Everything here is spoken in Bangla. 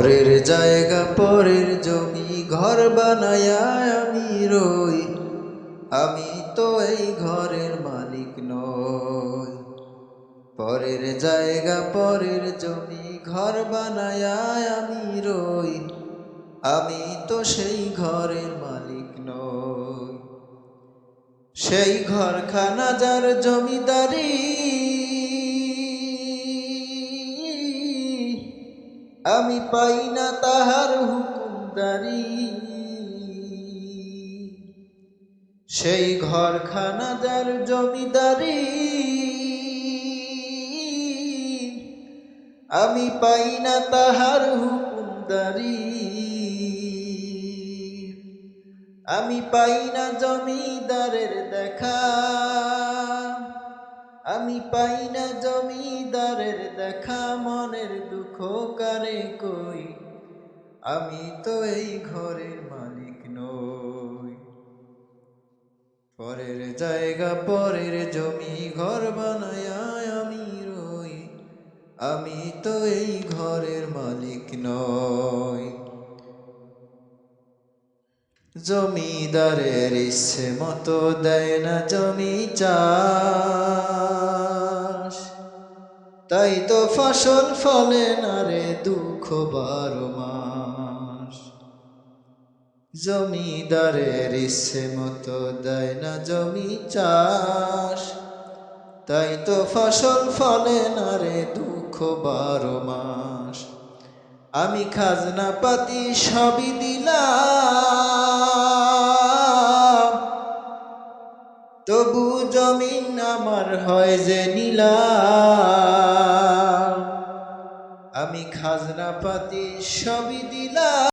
পরের জায়গা পরের জমি ঘর বানায়া আমি রই, আমি তো এই ঘরের মালিক নই। পরের জায়গা পরের জমি ঘর বানায়া আমি রই, আমি তো সেই ঘরের মালিক নই। সেই ঘরখানা যার জমিদারি, আমি পাই না তাহার হুকুমদারি। সেই ঘরখানা যার জমিদারি, আমি পাই না তাহার হুকুমদারি। আমি পাই না জমিদারের দেখা, আমি পাই না জমিদারের দেখা। মনের দুঃখ কারে কই, আমি তো এই ঘরের মালিক নই। পরের জায়গা পরের জমি ঘর বানায়া আমি রই, আমি তো এই ঘরের মালিক নই। জমিদারের ইচ্ছে মতো দেয় না জমি চাষ, তাই তো ফসল ফলে না রে দুঃখ 12 মাস। জমিদারের ইচ্ছে মতো দেয় না জমি চাষ, তাই তো ফসল ফলে না রে দুঃখ 12 মাস। আমি খাজনা পাতি সবই দিলাম, তবু জমিন আমার হয় যে নিলাম। আমি খাজনা পাতি সবই দিলাম।